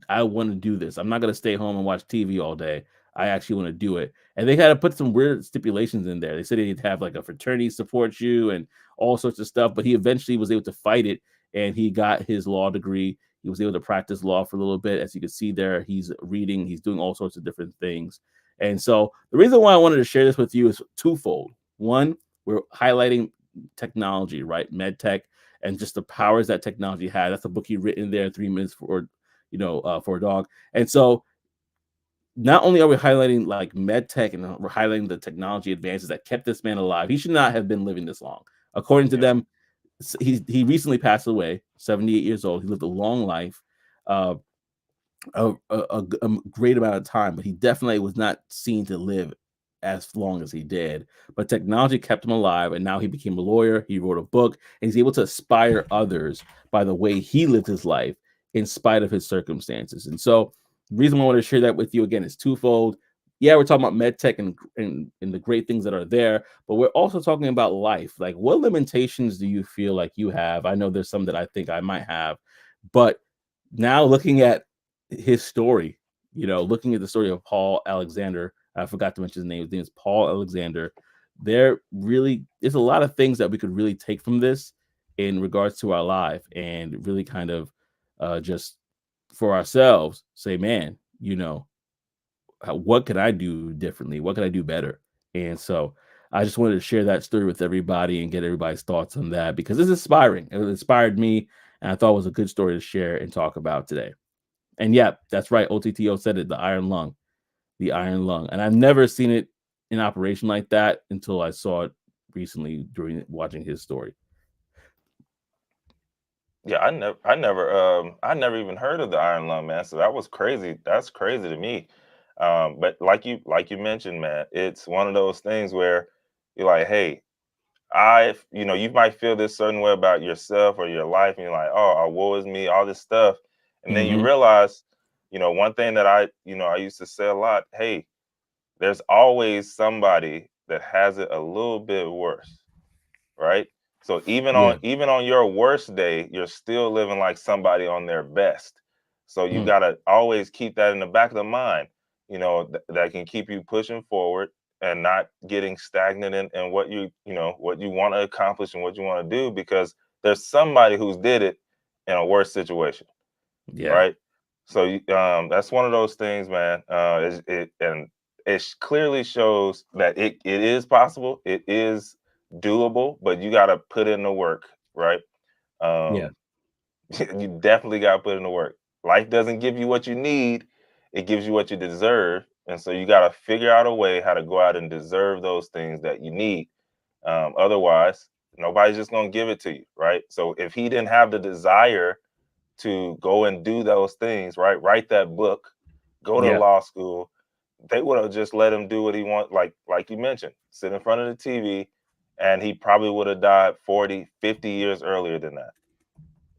do this. I'm not going to stay home and watch TV all day. I actually want to do it. And they had to put some weird stipulations in there. They said they'd have like a fraternity support you and all sorts of stuff, but he eventually was able to fight it, and he got his law degree. He was able to practice law for a little bit. As you can see there, he's reading, he's doing all sorts of different things. And so the reason why I wanted to share this with you is twofold. One, we're highlighting technology, right? Med tech, and just the powers that technology had. That's a book he written there, 3 minutes for a dog. And so not only are we highlighting like med tech, and we're highlighting the technology advances that kept this man alive. He should not have been living this long. According to them, he recently passed away, 78 years old. He lived a long life, a great amount of time, but he definitely was not seen to live as long as he did. But technology kept him alive, and now he became a lawyer. He wrote a book, and he's able to inspire others by the way he lived his life in spite of his circumstances. And so the reason why I want to share that with you again is twofold. Yeah, we're talking about med tech and the great things that are there, but we're also talking about life. Like, what limitations do you feel like you have? I know there's some that I think I might have, but now looking at his story, looking at the story of Paul Alexander, I forgot to mention his name. His name is Paul Alexander. There's a lot of things that we could really take from this in regards to our life, and really kind of just for ourselves say, man, what can I do differently? What can I do better? And so I just wanted to share that story with everybody and get everybody's thoughts on that, because it's inspiring. It inspired me, and I thought it was a good story to share and talk about today. And yeah, that's right. OTTO said it, the iron lung. And I've never seen it in operation like that until I saw it recently during watching his story. Yeah, I never even heard of the iron lung, man. So that was crazy. That's crazy to me. But like you mentioned, man, it's one of those things where you're like, hey, you might feel this certain way about yourself or your life, and you're like, oh, woe is me, all this stuff. And then you realize, one thing that I used to say a lot, hey, there's always somebody that has it a little bit worse, right? So even on your worst day, you're still living like somebody on their best. So you gotta always keep that in the back of the mind, that can keep you pushing forward and not getting stagnant in what what you want to accomplish and what you want to do, because there's somebody who's did it in a worse situation. Yeah. Right. So that's one of those things, man. It clearly shows that it is possible. It is doable, but you got to put in the work, right? Yeah. You definitely got to put in the work. Life doesn't give you what you need; it gives you what you deserve, and so you got to figure out a way how to go out and deserve those things that you need. Otherwise, nobody's just gonna give it to you, right? So if he didn't have the desire to go and do those things, right? Write that book, go to law school, they would have just let him do what he wants, like you mentioned, sit in front of the TV, and he probably would have died 40, 50 years earlier than that,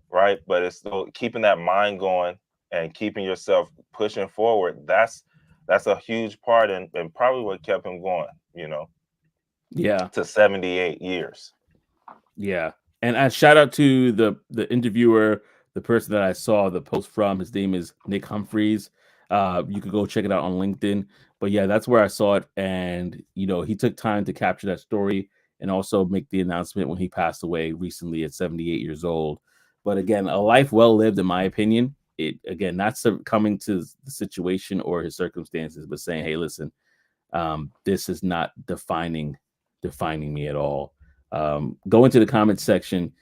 right? But it's still keeping that mind going and keeping yourself pushing forward. That's a huge part, and probably what kept him going, Yeah. to 78 years. Yeah. And I shout out to the interviewer, the person that I saw the post from. His name is Nick Humphreys. You could go check it out on LinkedIn. But yeah, that's where I saw it. And, he took time to capture that story and also make the announcement when he passed away recently at 78 years old. But again, a life well lived, in my opinion. Again, not coming to the situation or his circumstances, but saying, hey, listen, this is not defining me at all. Go into the comments section,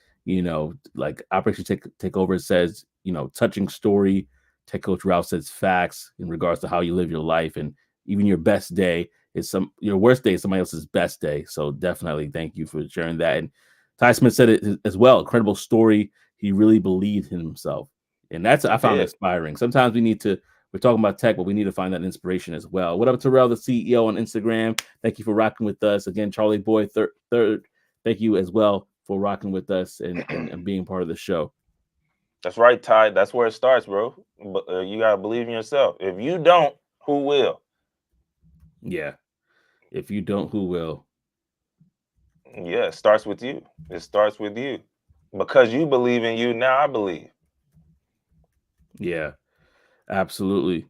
like Operation Take Over says, touching story. Tech Coach Ralph says facts in regards to how you live your life, and even your best day is your worst day is somebody else's best day. So definitely thank you for sharing that. And Ty Smith said it as well. Incredible story. He really believed in himself, and I found inspiring. Sometimes we're talking about tech, but we need to find that inspiration as well. What up, Terrell, the CEO on Instagram? Thank you for rocking with us. Again, Charlie Boy, third, thank you as well for rocking with us and being part of the show. That's right, Ty. That's where it starts, bro. But you got to believe in yourself. If you don't, who will? Yeah. If you don't, who will? Yeah, it starts with you. It starts with you. Because you believe in you, now I believe. Yeah, absolutely.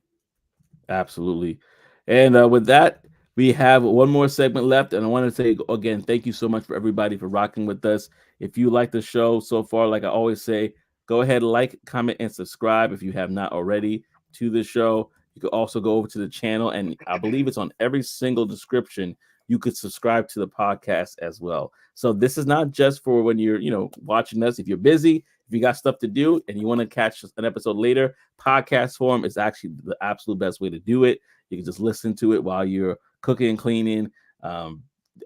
Absolutely. And with that, we have one more segment left. And I want to say, again, thank you so much for everybody for rocking with us. If you like the show so far, like I always say, go ahead, like, comment, and subscribe if you have not already to the show. You could also go over to the channel, and I believe it's on every single description. You could subscribe to the podcast as well. So this is not just for when you're, watching us. If you're busy, if you got stuff to do and you want to catch an episode later, podcast form is actually the absolute best way to do it. You can just listen to it while you're cooking, cleaning,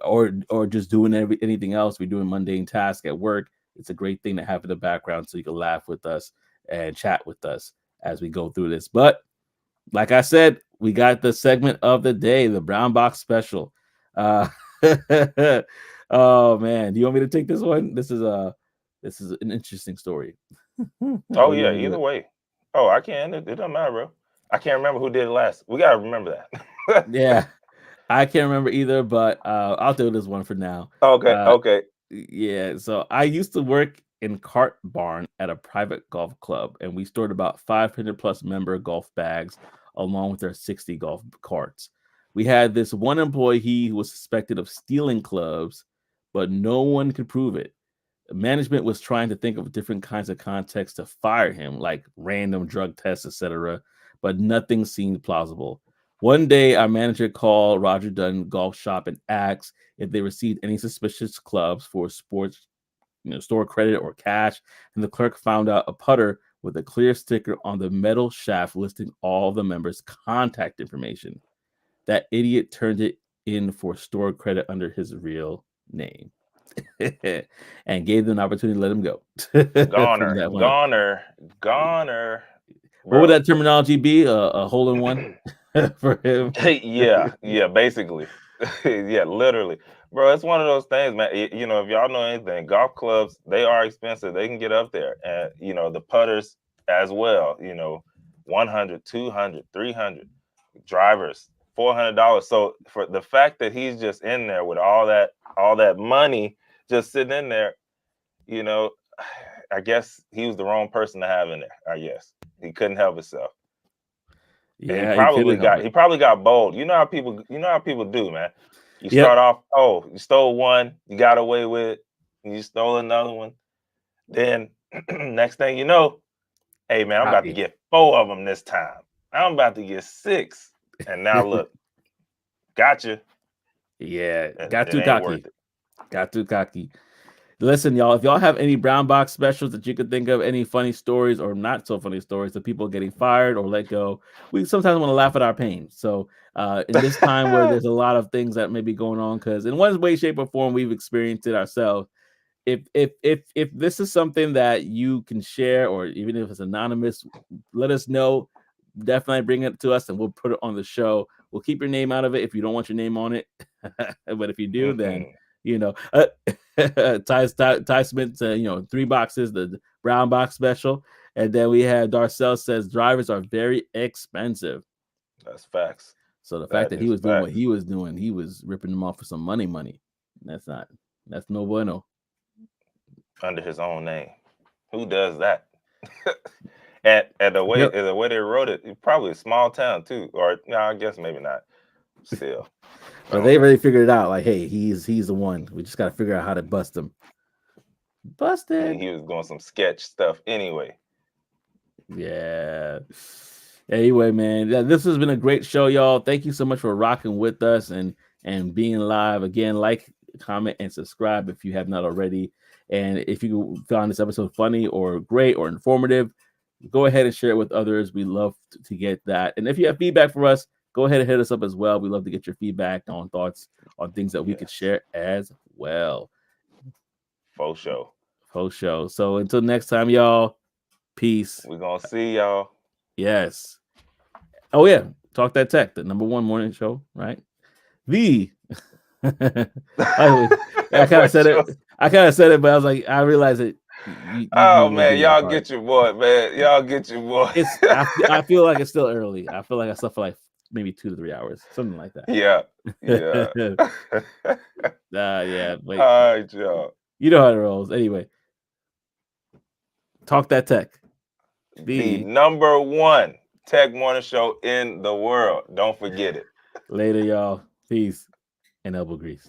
or just doing anything else. We're doing mundane tasks at work. It's a great thing to have in the background so you can laugh with us and chat with us as we go through this. But like I said, we got the segment of the day, the Brown Box Special. Oh man, do you want me to take this one? This is an interesting story. Oh yeah, either way. Oh, I can. It doesn't matter, bro. I can't remember who did it last. We gotta remember that. Yeah, I can't remember either, but I'll do this one for now. Okay. Yeah, so I used to work in Cart Barn at a private golf club, and we stored about 500 plus member golf bags along with our 60 golf carts. We had this one employee who was suspected of stealing clubs, but no one could prove it. Management was trying to think of different kinds of contexts to fire him, like random drug tests, etc., but nothing seemed plausible. One day, our manager called Roger Dunn Golf Shop and asked if they received any suspicious clubs for sports, store credit or cash, and the clerk found out a putter with a clear sticker on the metal shaft listing all the members' contact information. That idiot turned it in for store credit under his real name. And gave them an opportunity to let him go. Goner. What would that terminology be? A hole in one for him? Yeah, basically. Yeah, literally. Bro, it's one of those things, man. If y'all know anything, golf clubs, they are expensive. They can get up there. And, the putters as well, 100, 200, 300 drivers, $400. So for the fact that he's just in there with all that money just sitting in there, I guess he was the wrong person to have in there. I guess he couldn't help himself. Yeah, he probably got bold. You know how people do, man. You start off, you stole one, you got away with it, and you stole another one. Then next thing you know, hey man, I'm about to get 4 of them this time. I'm about to get 6. And now look, gotcha. Yeah, got too cocky. Listen, y'all, if y'all have any brown box specials that you could think of, any funny stories or not so funny stories of people getting fired or let go, we sometimes want to laugh at our pain. So in this time where there's a lot of things that may be going on, because in one way, shape, or form, we've experienced it ourselves. If this is something that you can share, or even if it's anonymous, let us know. Definitely bring it to us and we'll put it on the show. We'll keep your name out of it if you don't want your name on it. But if you do, then Ty Smith, 3 boxes, the brown box special. And then we have Darcel says drivers are very expensive. That's facts. So the fact that he was doing what he was doing, he was ripping them off for some money. That's no bueno. Under his own name. Who does that? and the way they wrote it, probably a small town too. Or no, I guess maybe not. Still. But they already figured it out. Like, hey, he's the one. We just got to figure out how to bust him. Busted. And he was doing some sketch stuff anyway. Yeah. Anyway, man, this has been a great show, y'all. Thank you so much for rocking with us and being live. Again, like, comment, and subscribe if you have not already. And if you found this episode funny or great or informative, go ahead and share it with others. We love to get that. And if you have feedback for us, go ahead and hit us up as well. We love to get your feedback on thoughts on things that we could share as well. Faux show. So until next time, y'all, peace. We're going to see y'all. Yes. Oh, yeah. Talk That Tech, the #1 morning show, right? I kind of said it, but I was like, I realized it. Man, y'all get your boy, man. Y'all get your boy. I feel like it's still early. I feel like I slept for like maybe 2 to 3 hours, something like that. Yeah. Yeah. But all right, y'all. You know how it rolls. Anyway, Talk That Tech. The #1 tech morning show in the world. Don't forget it. Later, y'all. Peace and elbow grease.